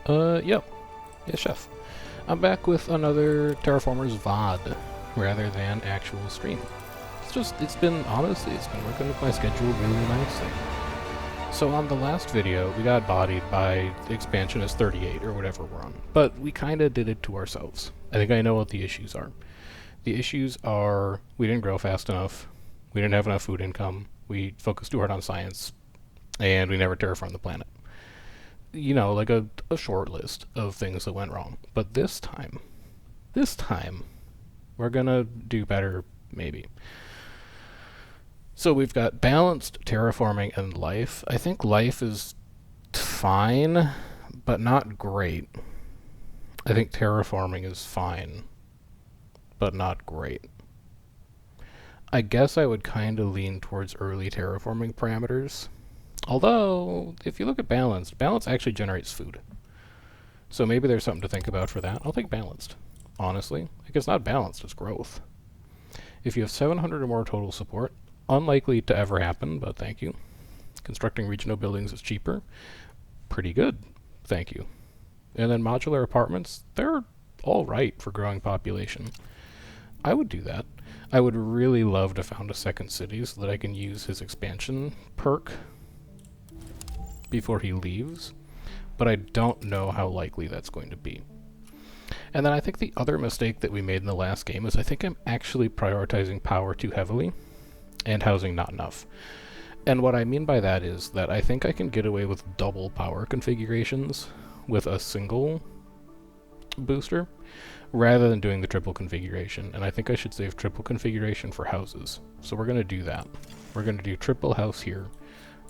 Yep. Yeah, chef. I'm back with another Terraformers VOD, rather than actual stream. It's been, honestly, it's been working with my schedule really nicely. So on the last video, we got bodied by Expansionist 38, or whatever we're on. But we kinda did it to ourselves. I think I know what the issues are. The issues are, we didn't grow fast enough, we didn't have enough food income, we focused too hard on science, and we never terraformed the planet. You know, like a short list of things that went wrong. But this time, we're gonna do better, maybe. So we've got balanced terraforming and life. I think life is fine, but not great. I think terraforming is fine, but not great. I guess I would kind of lean towards early terraforming parameters. Although, if you look at balanced, balance actually generates food. So maybe there's something to think about for that. I'll take balanced, honestly. Like, it's not balanced, it's growth. If you have 700 or more total support, unlikely to ever happen, but thank you. Constructing regional buildings is cheaper. Pretty good, thank you. And then modular apartments, they're alright for growing population. I would do that. I would really love to found a second city so that I can use his expansion perk before he leaves, but I don't know how likely that's going to be. And then I think the other mistake that we made in the last game is I think I'm actually prioritizing power too heavily and housing not enough. And what I mean by that is that I think I can get away with double power configurations with a single booster rather than doing the triple configuration, and I think I should save triple configuration for houses. So we're going to do that. We're going to do triple house here.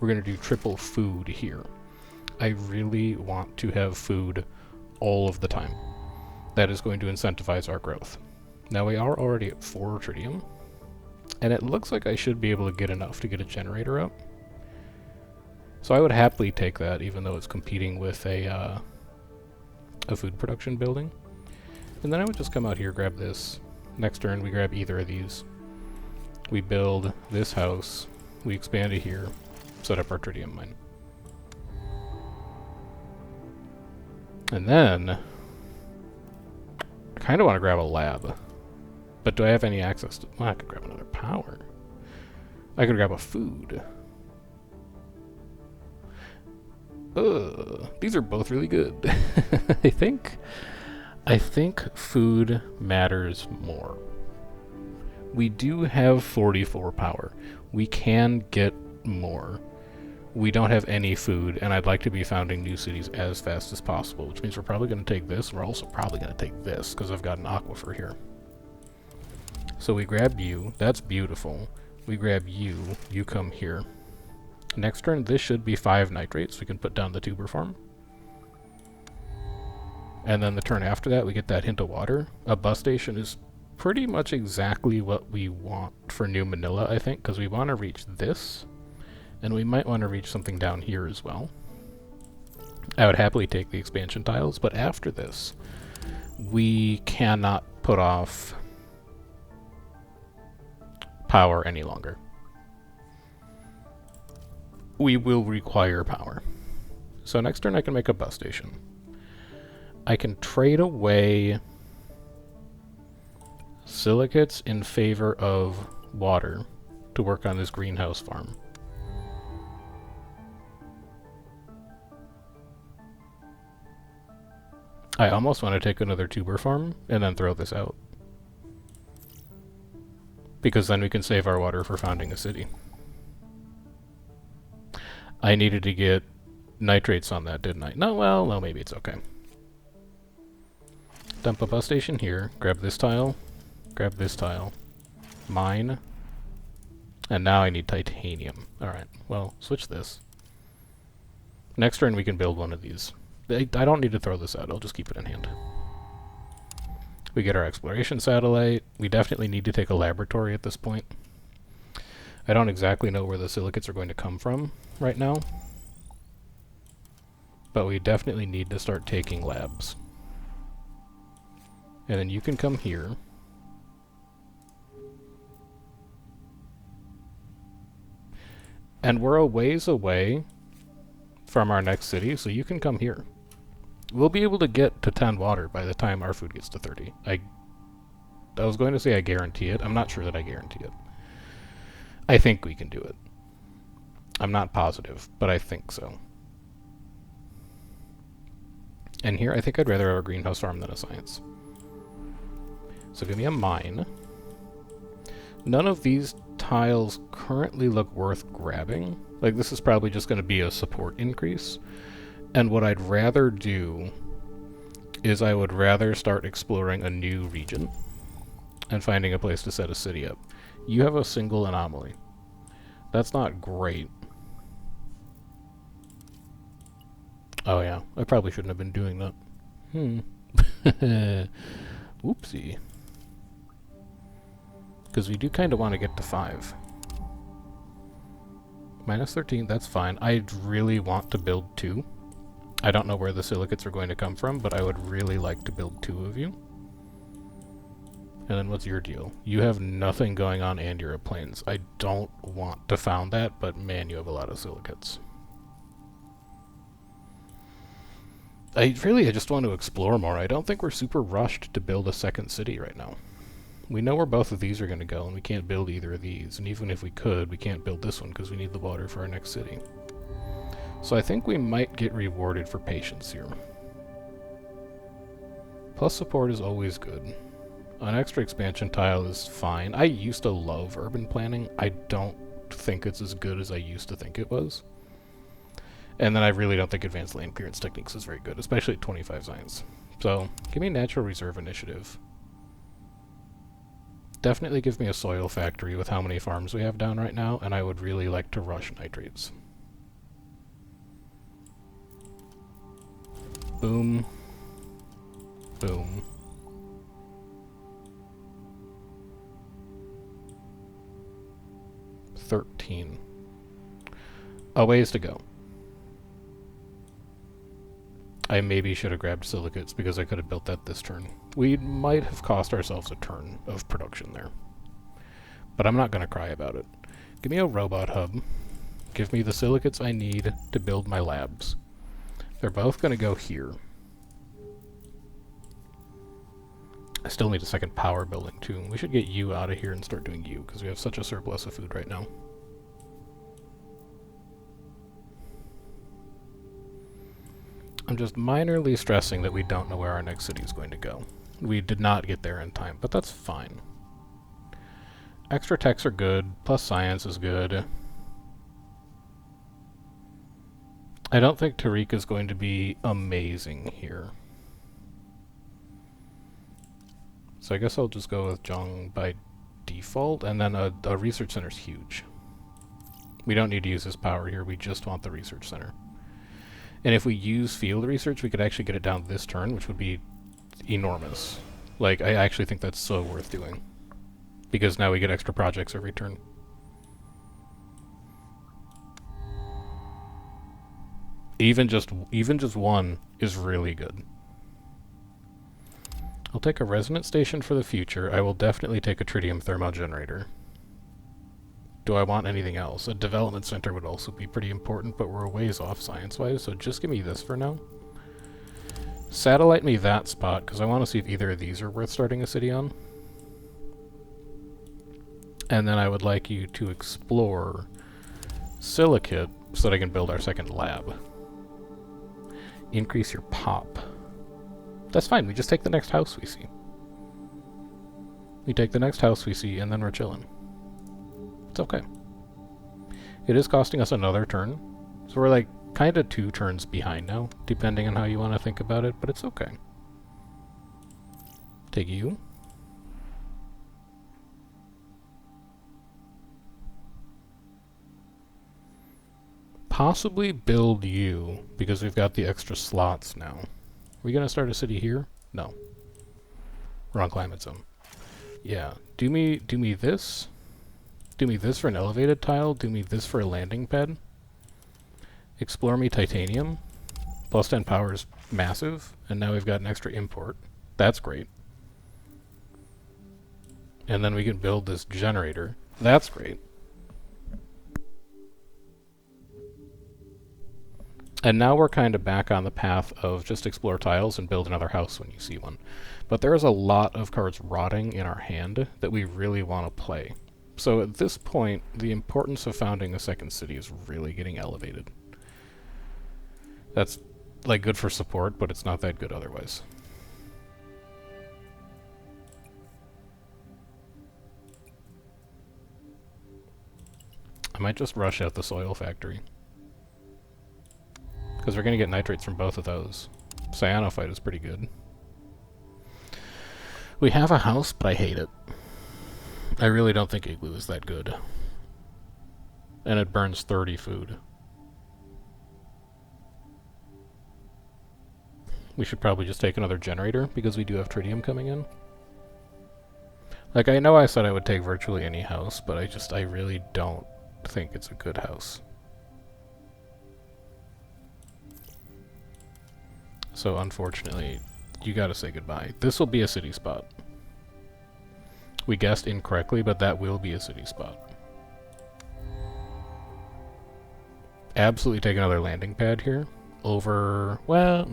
We're going to do triple food here. I really want to have food all of the time. That is going to incentivize our growth. Now we are already at 4 tritium, and it looks like I should be able to get enough to get a generator up. So I would happily take that, even though it's competing with a food production building. And then I would just come out here, grab this. Next turn we grab either of these. We build this house. We expand it here. Set up our tritium mine. And then I kind of want to grab a lab. But do I have any access to... Well, I could grab another power. I could grab a food. These are both really good. I think food matters more. We do have 44 power. We can get more. We don't have any food, and I'd like to be founding new cities as fast as possible, which means we're probably going to take this, and we're also probably going to take this, because I've got an aquifer here. So we grab you. That's beautiful. We grab you. You come here. Next turn, this should be 5 nitrates. We can put down the tuber farm. And then the turn after that, we get that hint of water. A bus station is pretty much exactly what we want for New Manila, I think, because we want to reach this, and we might want to reach something down here as well. I would happily take the expansion tiles, but after this, we cannot put off power any longer. We will require power. So next turn I can make a bus station. I can trade away silicates in favor of water to work on this greenhouse farm. I almost want to take another tuber farm and then throw this out, because then we can save our water for founding a city. I needed to get nitrates on that, didn't I? No, maybe it's okay. Dump a bus station here, grab this tile, mine, and now I need titanium. Alright, well, switch this. Next turn we can build one of these. I don't need to throw this out, I'll just keep it in hand. We get our exploration satellite. We definitely need to take a laboratory at this point. I don't exactly know where the silicates are going to come from right now, but we definitely need to start taking labs. And then you can come here. And we're a ways away from our next city, so you can come here. We'll be able to get to 10 water by the time our food gets to 30. I was going to say I guarantee it. I'm not sure that I guarantee it. I think we can do it. I'm not positive, but I think so. And here, I think I'd rather have a greenhouse farm than a science. So give me a mine. None of these tiles currently look worth grabbing. Like, this is probably just going to be a support increase. And what I'd rather do is I would rather start exploring a new region and finding a place to set a city up. You have a single anomaly. That's not great. Oh yeah, I probably shouldn't have been doing that. Oopsie. Because we do kind of want to get to 5. Minus 13, that's fine. I really want to build 2. I don't know where the silicates are going to come from, but I would really like to build 2 of you. And then what's your deal? You have nothing going on and you're a plains. I don't want to found that, but man, you have a lot of silicates. I just want to explore more. I don't think we're super rushed to build a second city right now. We know where both of these are going to go, and we can't build either of these. And even if we could, we can't build this one because we need the water for our next city. So I think we might get rewarded for patience here. Plus support is always good. An extra expansion tile is fine. I used to love urban planning. I don't think it's as good as I used to think it was. And then I really don't think advanced land clearance techniques is very good, especially at 25 science. So, give me natural reserve initiative. Definitely give me a soil factory with how many farms we have down right now, and I would really like to rush nitrates. Boom. Boom. $13. A ways to go. I maybe should have grabbed silicates because I could have built that this turn. We might have cost ourselves a turn of production there. But I'm not going to cry about it. Give me a robot hub. Give me the silicates I need to build my labs. They're both going to go here. I still need a second power building too. We should get you out of here and start doing you because we have such a surplus of food right now. I'm just minorly stressing that we don't know where our next city is going to go. We did not get there in time, but that's fine. Extra techs are good, plus science is good. I don't think Tariq is going to be amazing here. So I guess I'll just go with Zhong by default, and then a research center is huge. We don't need to use his power here, we just want the research center. And if we use field research, we could actually get it down this turn, which would be enormous. Like, I actually think that's so worth doing. Because now we get extra projects every turn. Even just one is really good. I'll take a resonance station for the future. I will definitely take a tritium thermal generator. Do I want anything else? A development center would also be pretty important, but we're a ways off science-wise, so just give me this for now. Satellite me that spot, because I want to see if either of these are worth starting a city on. And then I would like you to explore silicate so that I can build our second lab. Increase your pop. That's fine, we just take the next house we see. We take the next house we see, and then we're chilling. It's okay. It is costing us another turn, so we're like kind of 2 turns behind now, depending on how you want to think about it, but it's okay. Take you. Possibly build you, because we've got the extra slots now. Are we going to start a city here? No. Wrong climate zone. Yeah. Do me this. Do me this for an elevated tile. Do me this for a landing pad. Explore me titanium. Plus 10 power is massive. And now we've got an extra import. That's great. And then we can build this generator. That's great. And now we're kind of back on the path of just explore tiles and build another house when you see one. But there's a lot of cards rotting in our hand that we really want to play. So at this point, the importance of founding a second city is really getting elevated. That's like good for support, but it's not that good otherwise. I might just rush out the soil factory, because we're going to get nitrates from both of those. Cyanophyte is pretty good. We have a house, but I hate it. I really don't think Igloo is that good. And it burns 30 food. We should probably just take another generator, because we do have tritium coming in. Like, I know I said I would take virtually any house, but I really don't think it's a good house. So unfortunately, you gotta say goodbye. This will be a city spot. We guessed incorrectly, but that will be a city spot. Absolutely take another landing pad here. Over, well,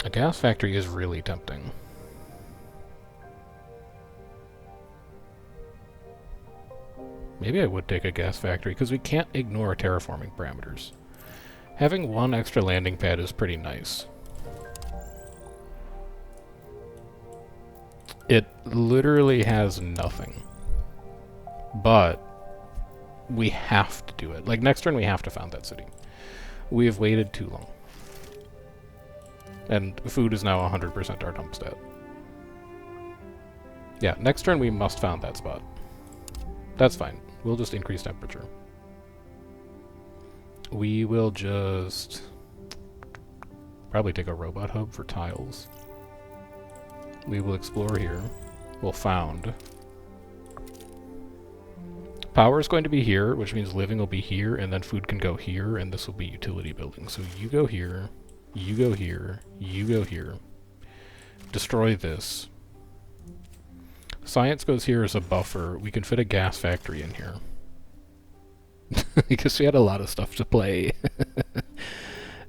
a gas factory is really tempting. Maybe I would take a gas factory, because we can't ignore terraforming parameters. Having one extra landing pad is pretty nice. It literally has nothing. But we have to do it. Like, next turn we have to found that city. We have waited too long. And food is now 100% our dump stat. Yeah, next turn we must found that spot. That's fine. We'll just increase temperature. We will just probably take a robot hub for tiles. We will explore here. We'll found. Power is going to be here, which means living will be here, and then food can go here, and this will be utility building. So you go here, you go here, you go here. Destroy this. Science goes here as a buffer. We can fit a gas factory in here. Because we had a lot of stuff to play.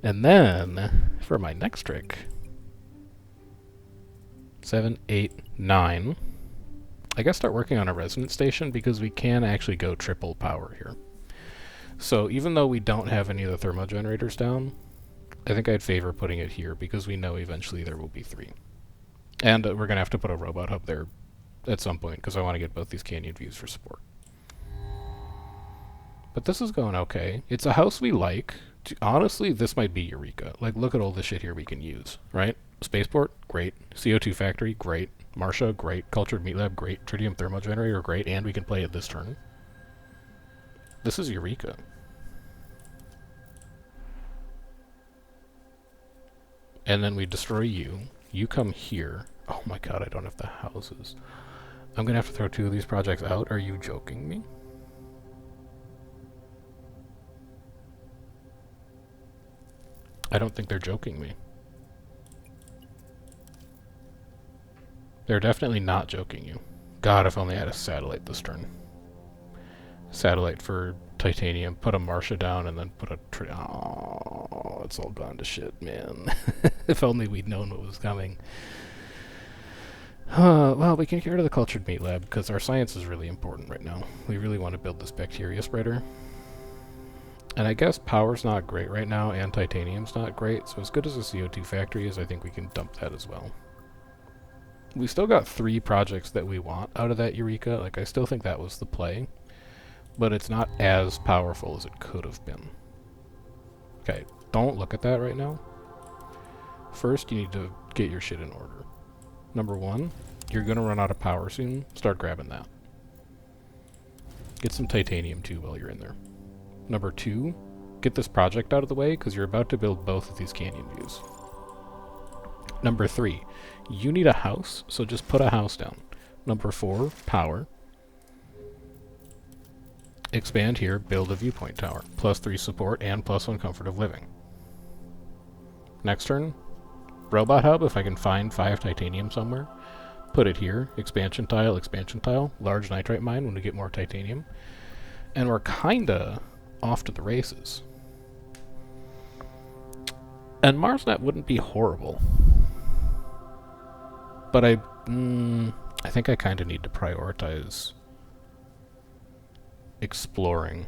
And then, for my next trick, 7, 8, 9, I guess start working on a resonance station, because we can actually go triple power here. So even though we don't have any of the thermo generators down, I think I'd favor putting it here, because we know eventually there will be 3. And we're going to have to put a robot hub there at some point, because I want to get both these canyon views for support. But this is going okay. It's a house we like. Honestly, this might be Eureka. Like, look at all the shit here we can use, right? Spaceport, great. CO2 factory, great. Marcia, great. Cultured meat lab, great. Tritium thermal generator, great. And we can play it this turn. This is Eureka. And then we destroy you. You come here. Oh my god, I don't have the houses. I'm gonna have to throw 2 of these projects out. Are you joking me? I don't think they're joking me. They're definitely not joking you. God, if only I had a satellite this turn. Satellite for titanium, put a Marcia down, and then put a oh, it's all gone to shit, man. If only we'd known what was coming. Well, we can get rid of the cultured meat lab, because our science is really important right now. We really want to build this bacteria spreader. And I guess power's not great right now, and titanium's not great, so as good as the CO2 factory is, I think we can dump that as well. We still got 3 projects that we want out of that Eureka. Like, I still think that was the play, but it's not as powerful as it could have been. Okay, don't look at that right now. First, you need to get your shit in order. Number 1, you're going to run out of power soon. Start grabbing that. Get some titanium, too, while you're in there. Number 2, get this project out of the way, because you're about to build both of these canyon views. Number 3, you need a house, so just put a house down. Number 4, power. Expand here, build a viewpoint tower. +3 support and +1 comfort of living. Next turn, robot hub, if I can find 5 titanium somewhere. Put it here, expansion tile, large nitrite mine when we get more titanium. And we're kinda off to the races. And MarsNet wouldn't be horrible. But I think I kind of need to prioritize exploring,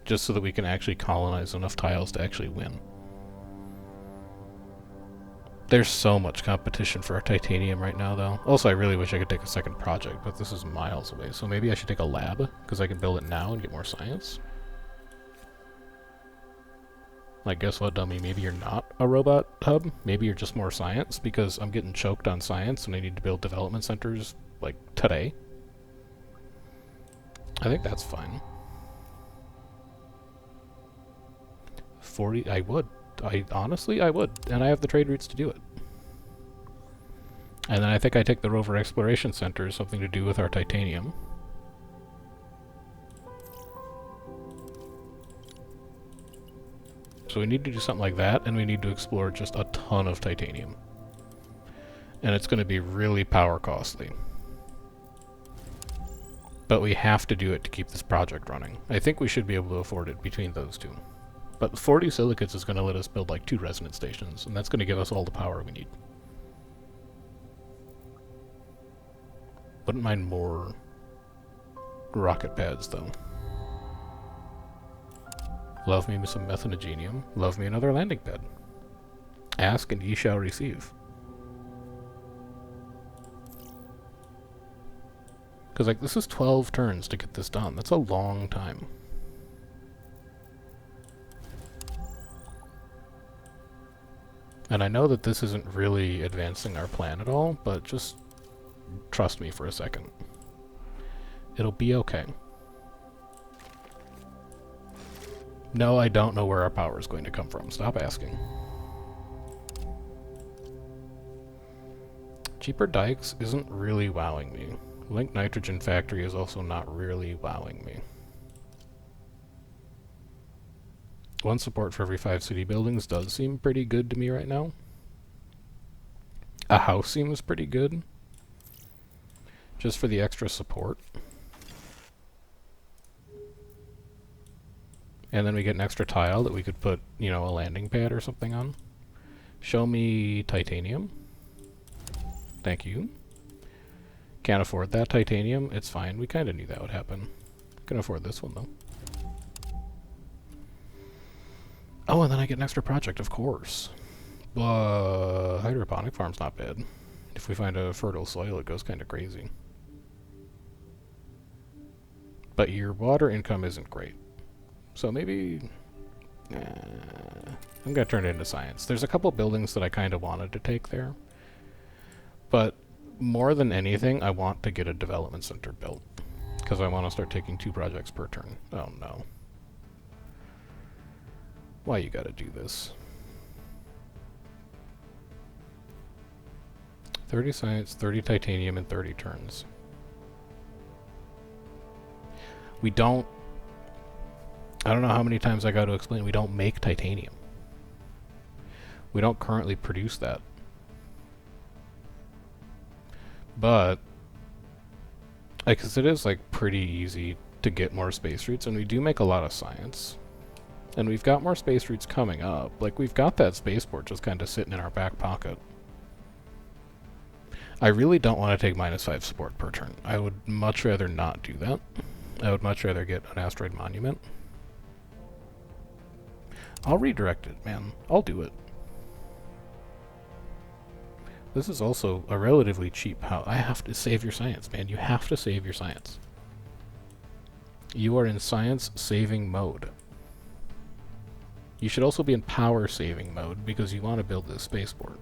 just so that we can actually colonize enough tiles to actually win. There's so much competition for our titanium right now, though. Also, I really wish I could take a second project, but this is miles away, so maybe I should take a lab, because I can build it now and get more science. Like, guess what, dummy? Maybe you're not a robot hub. Maybe you're just more science, because I'm getting choked on science and I need to build development centers, like, today. I think that's fine. 40, I would. Honestly, I would. And I have the trade routes to do it. And then I think I take the rover exploration center, something to do with our titanium. So we need to do something like that, and we need to explore just a ton of titanium. And it's going to be really power costly. But we have to do it to keep this project running. I think we should be able to afford it between those two. But 40 silicates is going to let us build like 2 resonance stations, and that's going to give us all the power we need. Wouldn't mind more rocket pads, though. Love me some methanogenium. Love me another landing pad. Ask and ye shall receive. Because, like, this is 12 turns to get this done. That's a long time. And I know that this isn't really advancing our plan at all, but just trust me for a second. It'll be okay. No, I don't know where our power is going to come from. Stop asking. Cheaper dikes isn't really wowing me. Linked nitrogen factory is also not really wowing me. 1 support for every 5 city buildings does seem pretty good to me right now. A house seems pretty good. Just for the extra support. And then we get an extra tile that we could put, you know, a landing pad or something on. Show me titanium. Thank you. Can't afford that titanium. It's fine. We kind of knew that would happen. Can afford this one, though. Oh, and then I get an extra project, of course. Hydroponic farm's not bad. If we find a fertile soil, it goes kind of crazy. But your water income isn't great. So maybe... I'm going to turn it into science. There's a couple buildings that I kind of wanted to take there. But more than anything, I want to get a development center built. Because I want to start taking 2 projects per turn. Oh no. Why you gotta do this? 30 science, 30 titanium, and 30 turns. We don't... I don't know how many times I got to explain, we don't make titanium. We don't currently produce that. But, because it is like pretty easy to get more space routes, and we do make a lot of science. And we've got more space routes coming up. Like, we've got that spaceport just kind of sitting in our back pocket. I really don't want to take -5 support per turn. I would much rather not do that. I would much rather get an asteroid monument. I'll redirect it, man. I'll do it. This is also a relatively cheap house. I have to save your science, man. You have to save your science. You are in science saving mode. You should also be in power saving mode because you want to build this spaceport.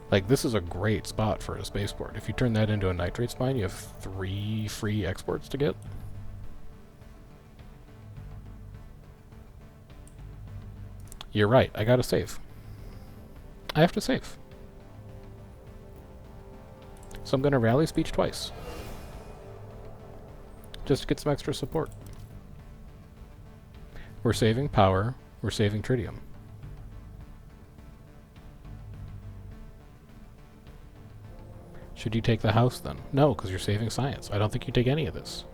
Like, this is a great spot for a spaceport. If you turn that into a nitrate spine, you have 3 free exports to get. You're right, I gotta save. I have to save. So I'm gonna rally speech twice. Just to get some extra support. We're saving power, we're saving tritium. Should you take the house then? No, because you're saving science. I don't think you take any of this.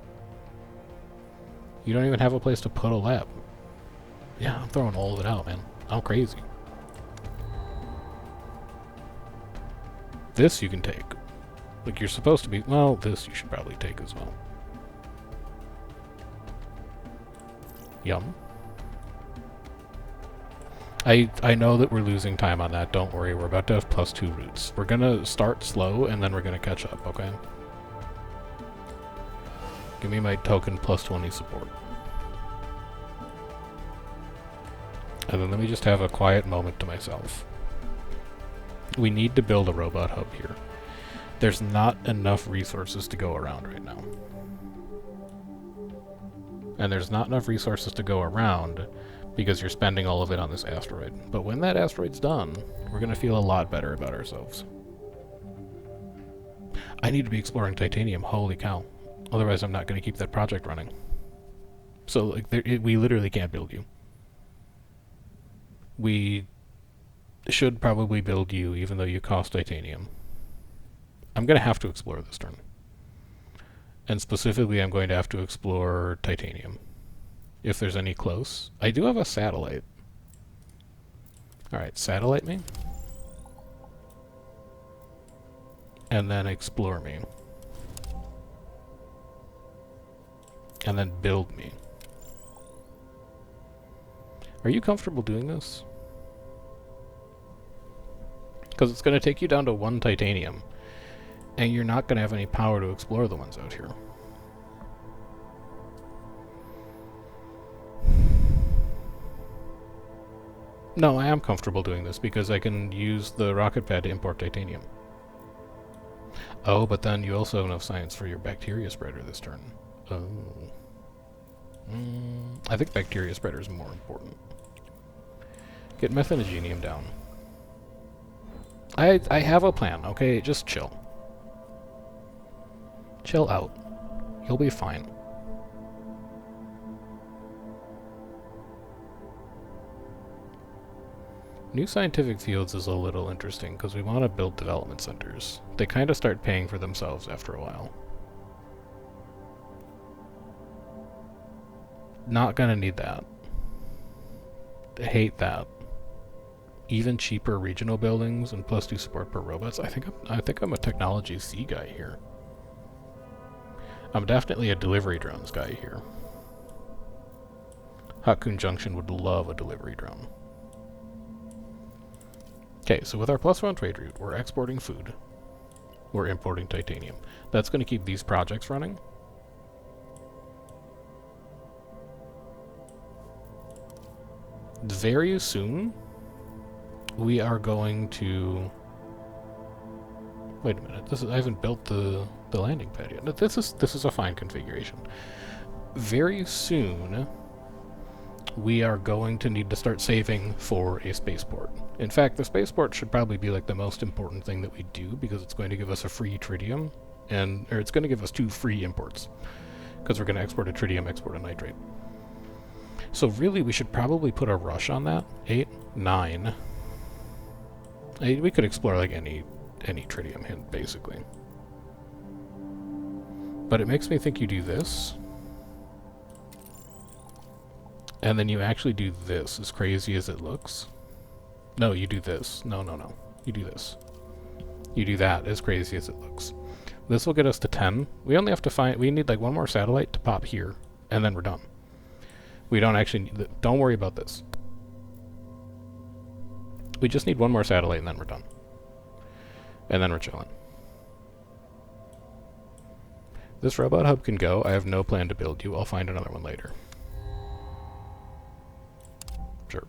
You don't even have a place to put a lab. Yeah, I'm throwing all of it out, man. I'm crazy. This you can take. Like, you're supposed to be... Well, this you should probably take as well. Yum. I know that we're losing time on that. Don't worry. We're about to have +2 roots. We're going to start slow, and then we're going to catch up, okay? Give me my token +20 support. And then let me just have a quiet moment to myself. We need to build a robot hub here. There's not enough resources to go around right now. And there's not enough resources to go around because you're spending all of it on this asteroid. But when that asteroid's done, we're going to feel a lot better about ourselves. I need to be exploring titanium, holy cow. Otherwise I'm not going to keep that project running. So like, we literally can't build you. We should probably build you, even though you cost titanium. I'm going to have to explore this turn. And specifically, I'm going to have to explore titanium. If there's any close. I do have a satellite. Alright, satellite me. And then explore me. And then build me. Are you comfortable doing this? Because it's going to take you down to 1 titanium. And you're not going to have any power to explore the ones out here. No, I am comfortable doing this because I can use the rocket pad to import titanium. Oh, but then you also have enough science for your bacteria spreader this turn. Oh. I think bacteria spreader is more important. Get methanogenium down. I have a plan, okay? Just chill. Chill out. You'll be fine. New scientific fields is a little interesting because we want to build development centers. They kind of start paying for themselves after a while. Not gonna need that. I hate that. Even cheaper regional buildings and +2 support per robots. I think I'm a technology C guy here. I'm definitely a delivery drones guy here. Hakun Junction would love a delivery drone. Okay, so with our +1 trade route, we're exporting food. We're importing titanium. That's going to keep these projects running. Very soon, we are going to... Wait a minute, I haven't built the landing pad yet. No, this is a fine configuration. Very soon, we are going to need to start saving for a spaceport. In fact, the spaceport should probably be like the most important thing that we do because it's going to give us a free tritium, or it's going to give us 2 free imports because we're going to export a tritium, export a nitrate. So really, we should probably put a rush on that. 8, 9. We could explore like any tritium hint, basically. But it makes me think you do this. And then you actually do this, as crazy as it looks. No, you do this. No. You do this. You do that, as crazy as it looks. This will get us to 10. We only have to find... We need like 1 more satellite to pop here, and then we're done. We don't actually need... Don't worry about this. We just need 1 more satellite, and then we're done. And then we're chilling. This robot hub can go. I have no plan to build you. I'll find another one later. Sure.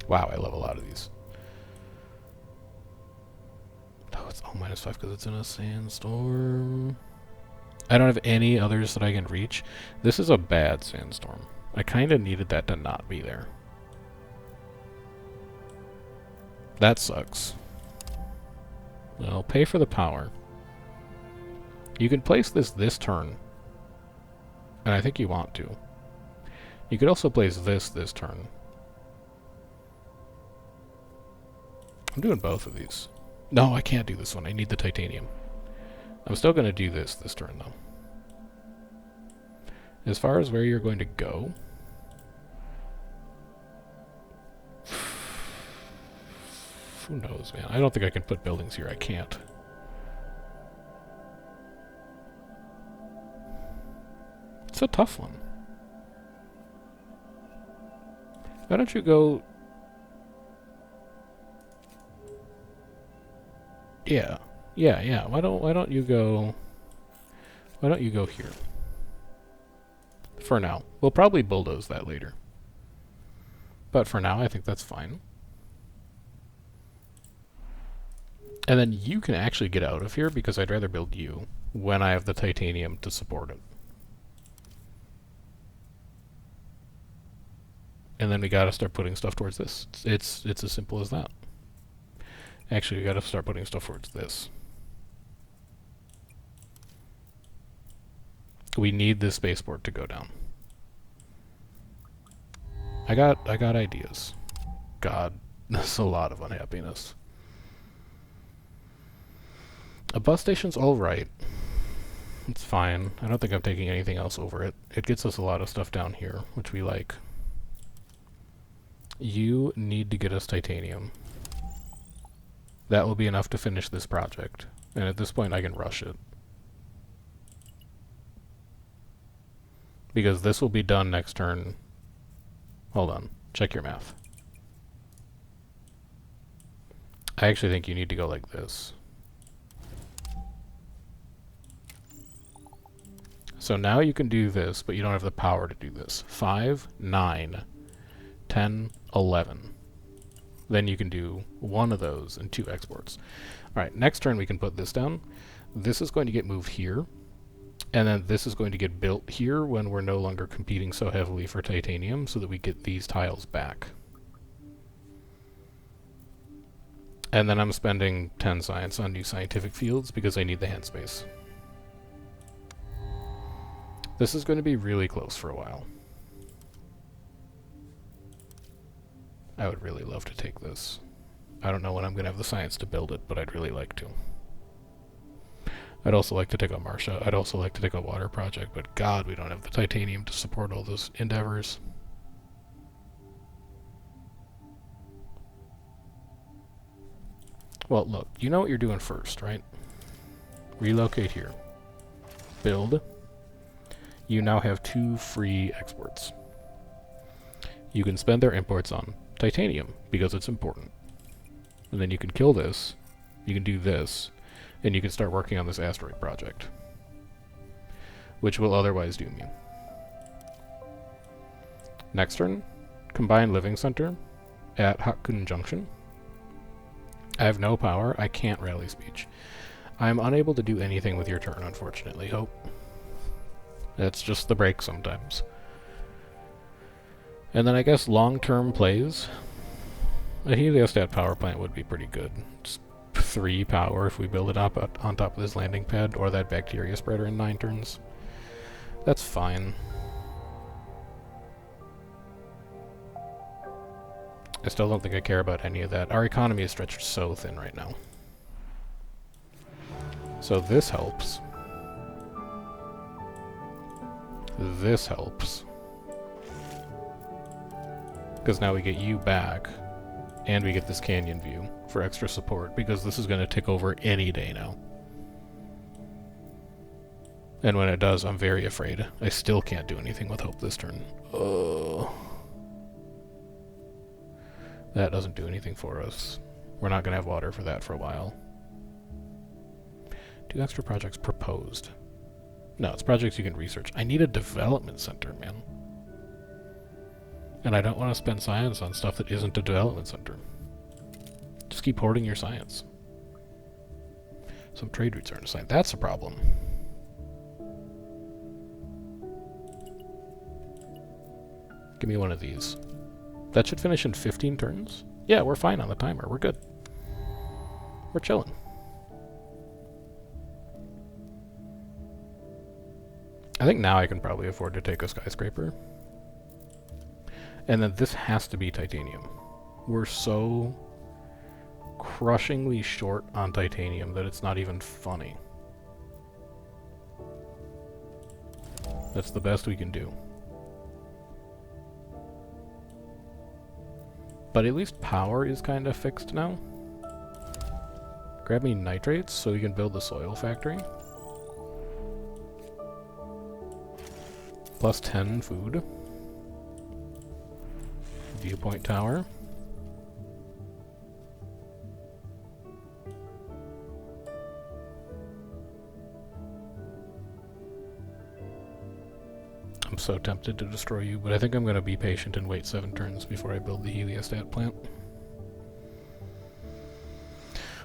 Wow, I love a lot of these. Oh, it's all -5 because it's in a sandstorm. I don't have any others that I can reach. This is a bad sandstorm. I kind of needed that to not be there. That sucks. Well, pay for the power. You can place this turn. And I think you want to. You could also place this turn. I'm doing both of these. No, I can't do this one. I need the titanium. I'm still going to do this turn, though. As far as where you're going to go... Who knows, man? I don't think I can put buildings here. I can't. It's a tough one. Why don't you go... Yeah. Yeah. Why don't you go... Why don't you go here? For now. We'll probably bulldoze that later. But for now, I think that's fine. And then you can actually get out of here, because I'd rather build you when I have the titanium to support it. And then we gotta start putting stuff towards this. It's as simple as that. Actually, we gotta start putting stuff towards this. We need this spaceport to go down. I got ideas. God, that's a lot of unhappiness. A bus station's alright. It's fine. I don't think I'm taking anything else over it. It gets us a lot of stuff down here, which we like. You need to get us titanium. That will be enough to finish this project. And at this point I can rush it. Because this will be done next turn. Hold on. Check your math. I actually think you need to go like this. So now you can do this, but you don't have the power to do this. 5, 9, 10, 11. Then you can do one of those and 2 exports. Alright, next turn we can put this down. This is going to get moved here. And then this is going to get built here when we're no longer competing so heavily for titanium, so that we get these tiles back. And then I'm spending 10 science on new scientific fields because I need the hand space. This is going to be really close for a while. I would really love to take this. I don't know when I'm going to have the science to build it, but I'd really like to. I'd also like to take a Marcia. I'd also like to take a water project, but God, we don't have the titanium to support all those endeavors. Well, look, you know what you're doing first, right? Relocate here. Build. You now have 2 free exports. You can spend their imports on titanium, because it's important. And then you can kill this, you can do this, and you can start working on this asteroid project. Which will otherwise doom you. Next turn, combine living center at Hakkun Junction. I have no power, I can't rally speech. I am unable to do anything with your turn, unfortunately. Hope. That's just the break sometimes. And then I guess long-term plays. A heliostat power plant would be pretty good. Just 3 power if we build it up on top of this landing pad, or that bacteria spreader in 9 turns. That's fine. I still don't think I care about any of that. Our economy is stretched so thin right now. So this helps. This helps. Because now we get you back, and we get this canyon view for extra support, because this is going to tick over any day now. And when it does, I'm very afraid. I still can't do anything with hope this turn. Oh. That doesn't do anything for us. We're not going to have water for that for a while. 2 extra projects proposed. No, it's projects you can research. I need a development center, man. And I don't want to spend science on stuff that isn't a development center. Just keep hoarding your science. Some trade routes aren't assigned. That's a problem. Give me one of these. That should finish in 15 turns? Yeah, we're fine on the timer. We're good. We're chilling. I think now I can probably afford to take a skyscraper. And then this has to be titanium. We're so crushingly short on titanium that it's not even funny. That's the best we can do. But at least power is kind of fixed now. Grab me nitrates so we can build the soil factory. Plus 10 food. Viewpoint tower. I'm so tempted to destroy you, but I think I'm going to be patient and wait 7 turns before I build the heliostat plant.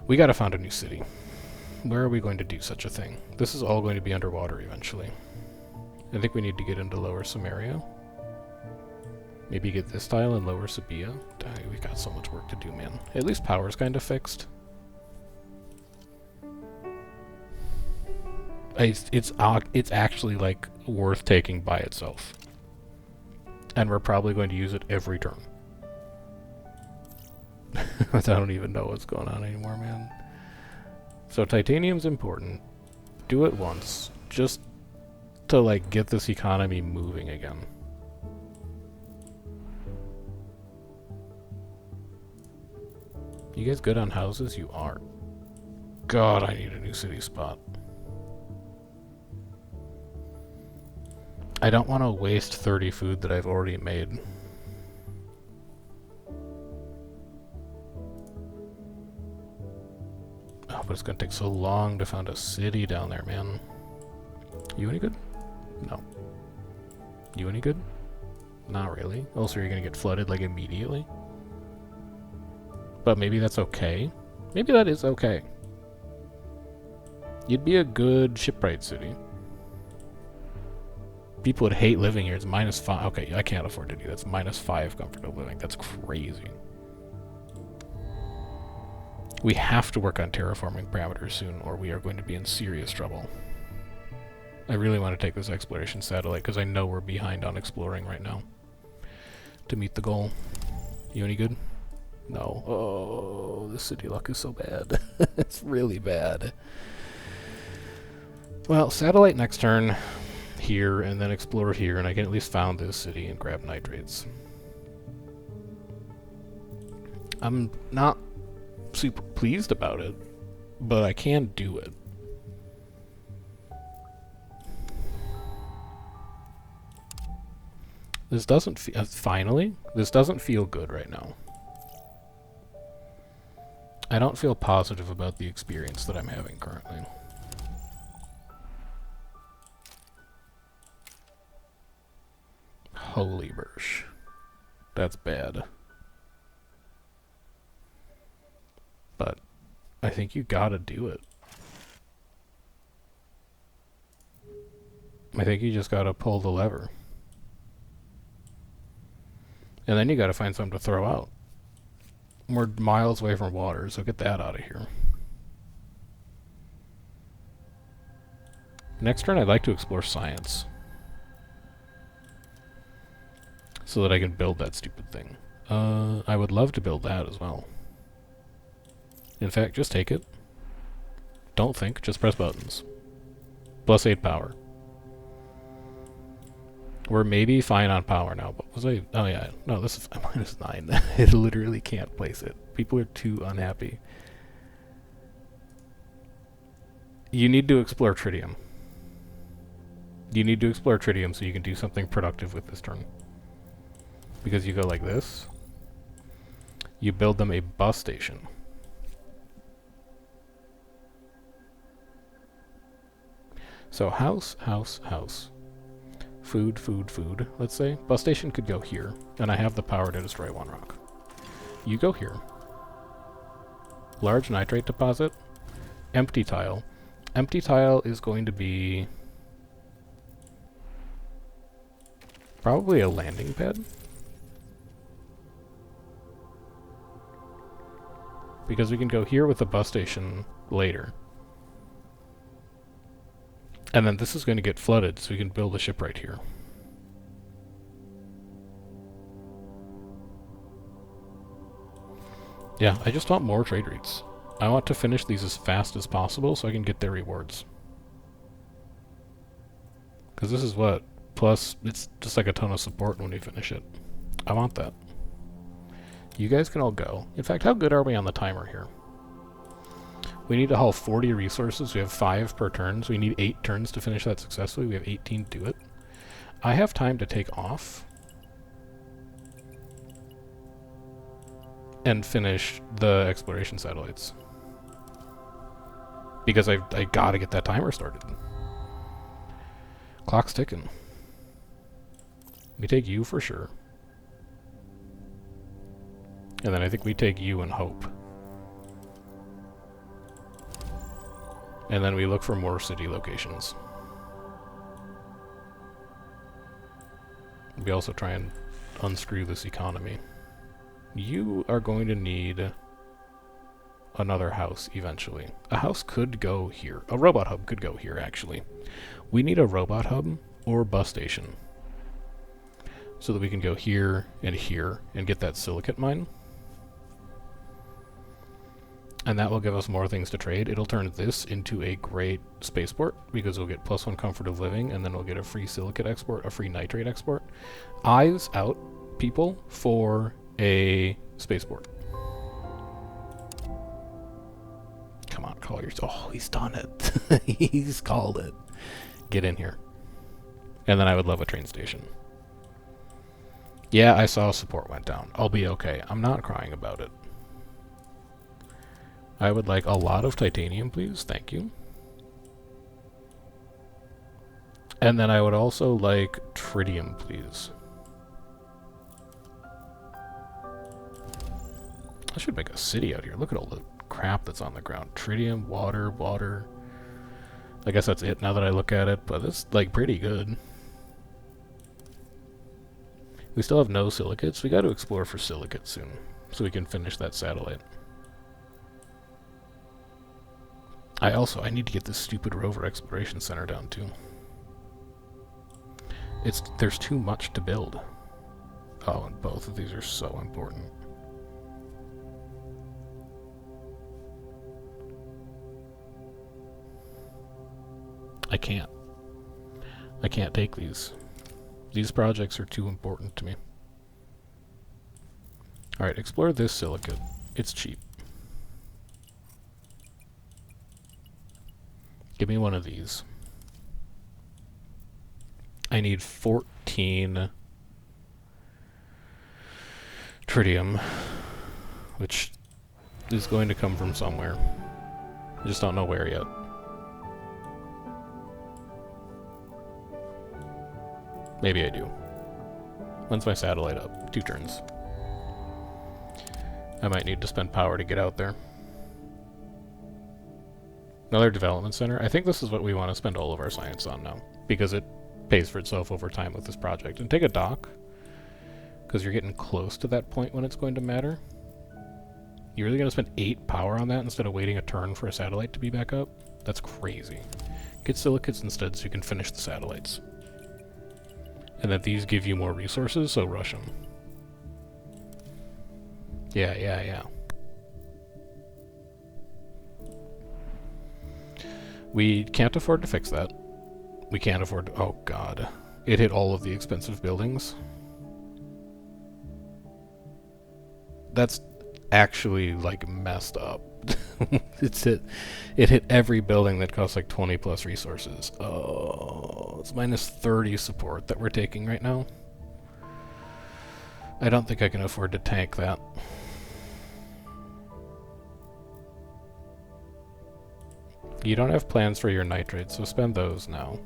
We gotta find a new city. Where are we going to do such a thing? This is all going to be underwater eventually. I think we need to get into Lower Samaria. Maybe get this tile in Lower Sabia. We got so much work to do, man. At least power's kind of fixed. It's actually, like, worth taking by itself. And we're probably going to use it every turn. I don't even know what's going on anymore, man. So titanium's important. Do it once. Just to, like, get this economy moving again. You guys good on houses? You are. God, I need a new city spot. I don't want to waste 30 food that I've already made. Oh, but it's gonna take so long to find a city down there, man. You any good? No. You any good? Not really. Also, you're gonna get flooded, like, immediately. But maybe that's okay. Maybe that is okay. You'd be a good shipwright city. People would hate living here. It's -5. Okay, I can't afford to do that. It's -5 comfort of living. That's crazy. We have to work on terraforming parameters soon, or we are going to be in serious trouble. I really want to take this exploration satellite, because I know we're behind on exploring right now. To meet the goal. You any good? No. Oh, this city luck is so bad. It's really bad. Well, satellite next turn. Here, and then explore here, and I can at least found this city and grab nitrates. I'm not super pleased about it, but I can do it. This doesn't finally, this doesn't feel good right now. I don't feel positive about the experience that I'm having currently. Holy Birch. That's bad. But I think you gotta do it. I think you just gotta pull the lever. And then you gotta find something to throw out. We're miles away from water, so get that out of here. Next turn I'd like to explore science. So that I can build that stupid thing. I would love to build that as well. In fact, just take it. Don't think, just press buttons. Plus 8 power. We're maybe fine on power now, but was I... Oh yeah, no, this is -9. It literally can't place it. People are too unhappy. You need to explore tritium. You need to explore tritium so you can do something productive with this turn. Because you go like this. You build them a bus station. So house, house, house. Food, food, food, let's say. Bus station could go here, and I have the power to destroy 1 rock. You go here. Large nitrate deposit. Empty tile. Empty tile is going to be... probably a landing pad. Because we can go here with the bus station later. And then this is going to get flooded, so we can build a ship right here. Yeah, I just want more trade routes. I want to finish these as fast as possible so I can get their rewards. Because this is what? Plus, it's just like a ton of support when we finish it. I want that. You guys can all go. In fact, how good are we on the timer here? We need to haul 40 resources. We have 5 per turn, so we need 8 turns to finish that successfully. We have 18 to do it. I have time to take off and finish the exploration satellites. Because I gotta get that timer started. Clock's ticking. We take you for sure. And then I think we take you and hope. And then we look for more city locations. We also try and unscrew this economy. You are going to need another house eventually. A house could go here. A robot hub could go here, actually. We need a robot hub or bus station so that we can go here and get that silicate mine. And that will give us more things to trade. It'll turn this into a great spaceport because we'll get +1 comfort of living, and then we'll get a free silicate export, a free nitrate export. Eyes out, people, for a spaceport. Come on, call yours. Oh, he's done it. He's called it. Get in here. And then I would love a train station. Yeah, I saw support went down. I'll be okay. I'm not crying about it. I would like a lot of titanium, please. Thank you. And then I would also like tritium, please. I should make a city out here. Look at all the crap that's on the ground. Tritium, water. I guess that's it now that I look at it, but it's like pretty good. We still have no silicates. We got to explore for silicates soon so we can finish that satellite. I need to get this stupid rover exploration center down too. There's too much to build. Oh, and both of these are so important. I can't take these. These projects are too important to me. Alright, explore this silicate. It's cheap. Give me one of these. I need 14 tritium, which is going to come from somewhere. I just don't know where yet. Maybe I do. When's my satellite up? 2 turns. I might need to spend power to get out there. Another development center. I think this is what we want to spend all of our science on now, because it pays for itself over time with this project. And take a dock, because you're getting close to that point when it's going to matter. You're really going to spend 8 power on that instead of waiting a turn for a satellite to be back up? That's crazy. Get silicates instead so you can finish the satellites. And that these give you more resources, so rush them. Yeah. We can't afford to fix that. We can't afford to... Oh, God. It hit all of the expensive buildings. That's actually, like, messed up. It hit every building that costs, like, 20 plus resources. Oh, it's minus 30 support that we're taking right now. I don't think I can afford to tank that. You don't have plans for your nitrates, so spend those now.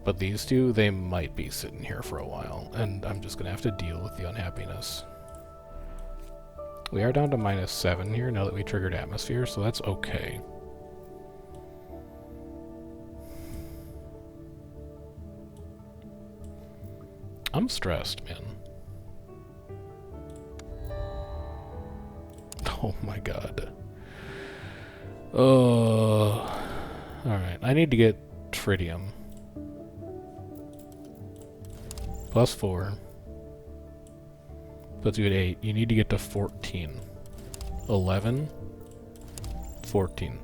But these two, they might be sitting here for a while, and I'm just going to have to deal with the unhappiness. We are down to minus 7 here now that we triggered atmosphere, so that's okay. I'm stressed, man. Oh my god. Oh. Alright, I need to get tritium. +4. Puts you at 8. You need to get to 14. 11. 14.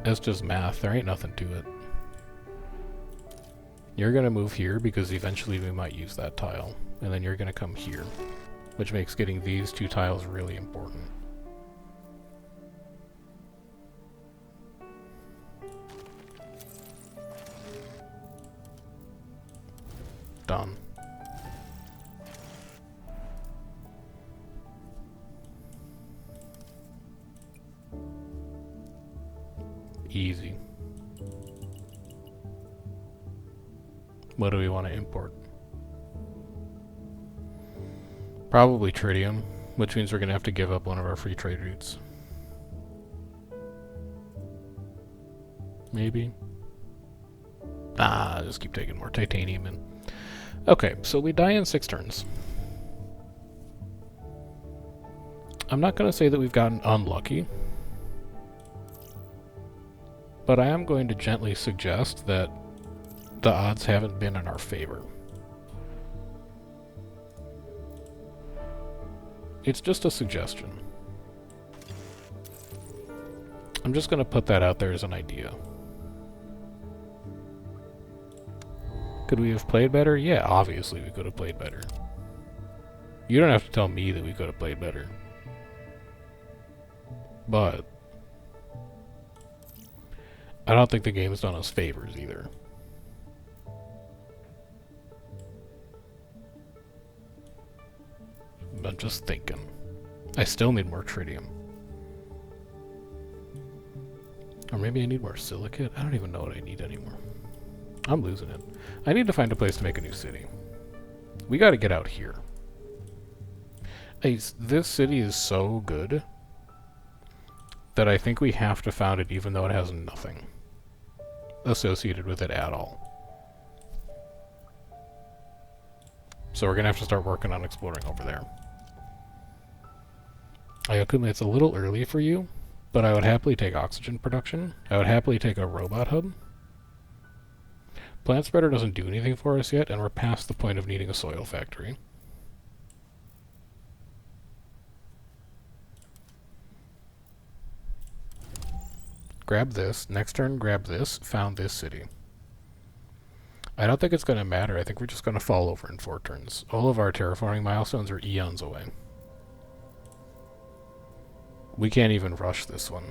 That's just math. There ain't nothing to it. You're going to move here because eventually we might use that tile. And then you're going to come here, which makes getting these 2 tiles really important. Done. Easy. What do we want to import? Probably tritium, which means we're going to have to give up one of our free trade routes. Maybe? Ah, just keep taking more titanium in. Okay, so we die in 6 turns. I'm not going to say that we've gotten unlucky, but I am going to gently suggest that the odds haven't been in our favor. It's just a suggestion. I'm just going to put that out there as an idea. Could we have played better? Yeah, obviously we could have played better. You don't have to tell me that we could have played better. But I don't think the game's done us favors either. I'm just thinking. I still need more tritium. Or maybe I need more silicate? I don't even know what I need anymore. I'm losing it. I need to find a place to make a new city. We gotta get out here. This city is so good that I think we have to found it even though it has nothing associated with it at all. So we're gonna have to start working on exploring over there. Ayokuma, it's a little early for you, but I would happily take oxygen production. I would happily take a robot hub. Plant spreader doesn't do anything for us yet, and we're past the point of needing a soil factory. Grab this. Next turn, grab this. Found this city. I don't think it's going to matter. I think we're just going to fall over in 4 turns. All of our terraforming milestones are eons away. We can't even rush this one.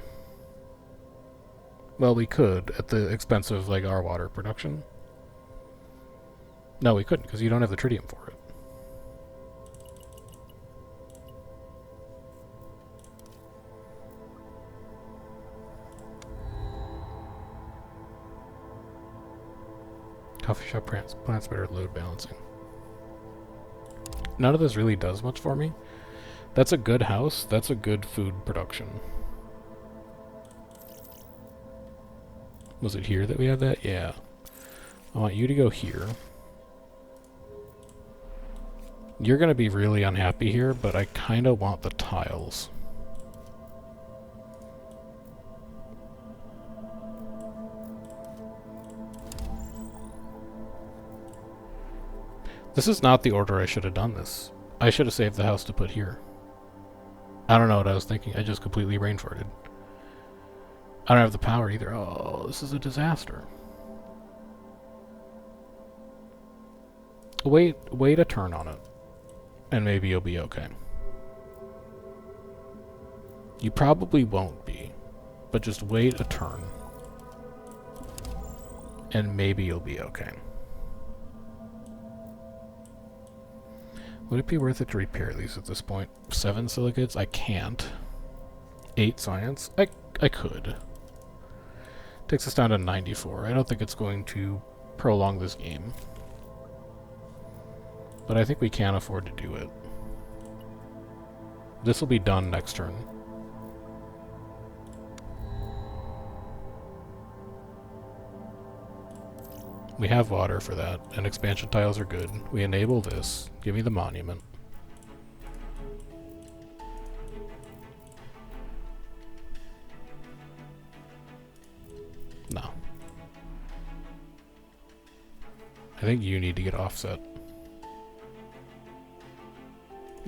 Well, we could, at the expense of, like, our water production. No, we couldn't, because you don't have the tritium for it. Coffee shop plants better load balancing. None of this really does much for me. That's a good house. That's a good food production. Was it here that we had that? Yeah. I want you to go here. You're going to be really unhappy here, but I kind of want the tiles. This is not the order I should have done this. I should have saved the house to put here. I don't know what I was thinking. I just completely brain farted. I don't have the power either. Oh, this is a disaster. Wait a turn on it, and maybe you'll be okay. You probably won't be, but just wait a turn, and maybe you'll be okay. Would it be worth it to repair these at this point? 7 silicates? I can't. 8 science? I could. Takes us down to 94. I don't think it's going to prolong this game. But I think we can afford to do it. This will be done next turn. We have water for that, and expansion tiles are good. We enable this. Give me the monument. No. I think you need to get offset.